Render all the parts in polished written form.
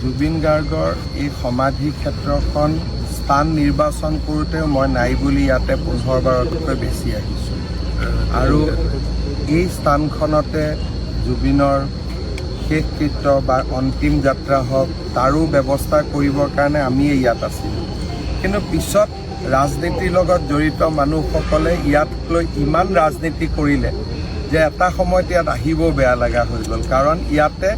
জুবিন গাৰ্গৰ এই সমাধি ক্ষেত্ৰখন স্থান নিৰ্বাচন কৰোঁতেও মই নাই বুলি ইয়াতে 15-বাৰতকৈ বেছি আহিছোঁ আৰু এই স্থানখনতে জুবিনৰ শেষ কৃত্য বা অন্তিম যাত্ৰা হওক তাৰো ব্যৱস্থা কৰিবৰ কাৰণে আমি ইয়াত আছিলোঁ। কিন্তু পিছত ৰাজনীতিৰ লগত জড়িত মানুহসকলে ইয়াক লৈ ইমান ৰাজনীতি কৰিলে যে এটা সময়ত ইয়াত আহিব বেয়া লগা হৈ গ'ল, কাৰণ ইয়াতে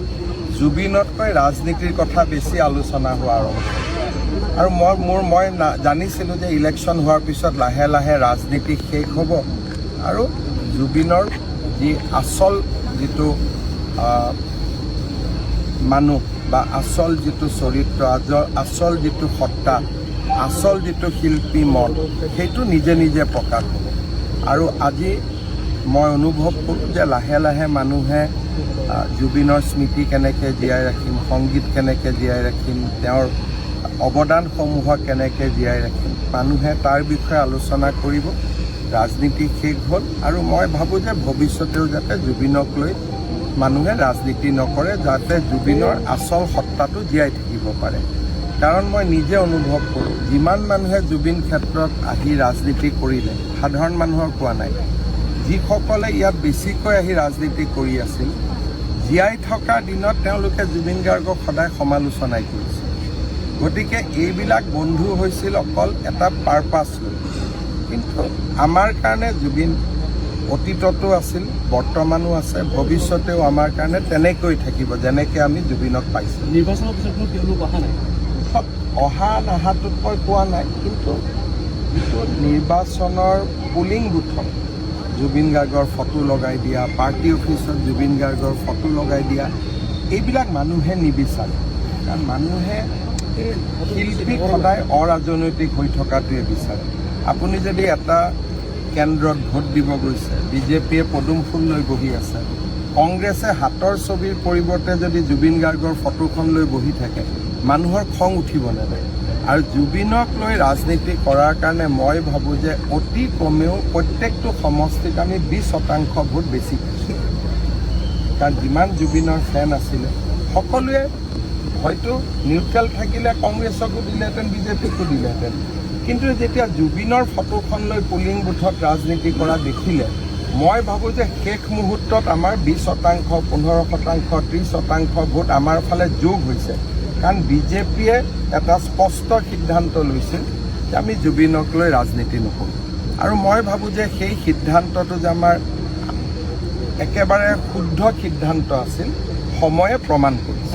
জুবিনতকৈ ৰাজনীতিৰ কথা বেছি আলোচনা হোৱা আৰম্ভ হ'ল। আৰু মই জানিছিলোঁ যে ইলেকশ্যন হোৱাৰ পিছত লাহে লাহে ৰাজনীতি শেষ হ'ব আৰু জুবিনৰ যি আচল যিটো মানুহ বা আচল যিটো চৰিত্ৰ, আচল যিটো সত্তা, আচল যিটো শিল্পী মন, সেইটো নিজে নিজে প্ৰকাশ হ'ব। আৰু আজি মই অনুভৱ কৰোঁ যে লাহে লাহে মানুহে জুবিনৰ স্মৃতি কেনেকৈ জীয়াই ৰাখিম, সংগীত কেনেকৈ জীয়াই ৰাখিম, তেওঁৰ অৱদানসমূহক কেনেকৈ জীয়াই ৰাখিম, মানুহে তাৰ বিষয়ে আলোচনা কৰিব। ৰাজনীতি শেষ হ'ল আৰু মই ভাবোঁ যে ভৱিষ্যতেও যাতে জুবিনক লৈ মানুহে ৰাজনীতি নকৰে, যাতে জুবিনৰ আচল সত্তাটো জীয়াই থাকিব পাৰে। কাৰণ মই নিজে অনুভৱ কৰোঁ, যিমান মানুহে জুবিন ক্ষেত্ৰত আহি ৰাজনীতি কৰিলে, সাধাৰণ মানুহৰ কোৱা নাই, যিসকলে ইয়াত বেছিকৈ আহি ৰাজনীতি কৰি আছিল, জীয়াই থকা দিনত তেওঁলোকে জুবিন গাৰ্গক সদায় সমালোচনাই কৰিছিল। গতিকে এইবিলাক বন্ধু হৈছিল অকল এটা পাৰপাছ লৈ। কিন্তু আমাৰ কাৰণে জুবিন অতীততো আছিল, বৰ্তমানো আছে, ভৱিষ্যতেও আমাৰ কাৰণে তেনেকৈ থাকিব, যেনেকৈ আমি জুবিনক পাইছোঁ। নিৰ্বাচনৰ পিছত তেওঁলোক অহা নাই, অহা নাহাটোত মই কোৱা নাই, কিন্তু যিটো নিৰ্বাচনৰ পুলিং বুথত জুবিন গাৰ্গৰ ফটো লগাই দিয়া, পাৰ্টি অফিচত জুবিন গাৰ্গৰ ফটো লগাই দিয়া, এইবিলাক মানুহে নিবিচাৰে। কাৰণ মানুহে শিল্পীক সদায় অৰাজনৈতিক হৈ থকাটোৱে বিচাৰে। আপুনি যদি এটা কেন্দ্ৰত ভোট দিব গৈছে, বিজেপিয়ে পদুম ফুল লৈ বহি আছে, কংগ্ৰেছে হাতৰ ছবিৰ পৰিৱৰ্তে যদি জুবিন গাৰ্গৰ ফটোখন লৈ বহি থাকে, মানুহৰ খং উঠিব নালাগে। আৰু জুবিনক লৈ ৰাজনীতি কৰাৰ কাৰণে মই ভাবোঁ যে অতি কমেও প্ৰত্যেকটো সমষ্টিত আমি 20% ভোট বেছি পাইছোঁ। কাৰণ যিমান জুবিনৰ ফেন আছিলে সকলোৱে হয়তো নিউট্ৰেল থাকিলে কংগ্ৰেছকো দিলেহেঁতেন, বিজেপিকো দিলেহেঁতেন। কিন্তু যেতিয়া জুবিনৰ ফটোখন লৈ পুলিং বুথত ৰাজনীতি কৰা দেখিলে, মই ভাবোঁ যে শেষ মুহূৰ্তত আমাৰ 20%, 15%, 30% ভোট আমাৰ ফালে যোগ হৈছে। কাৰণ বিজেপিয়ে এটা স্পষ্ট সিদ্ধান্ত লৈছিল যে আমি জুবিনক লৈ ৰাজনীতি নকৰোঁ। আৰু মই ভাবোঁ যে সেই সিদ্ধান্তটো যে আমাৰ একেবাৰে শুদ্ধ সিদ্ধান্ত আছিল, সময়ে প্ৰমাণ কৰিছে।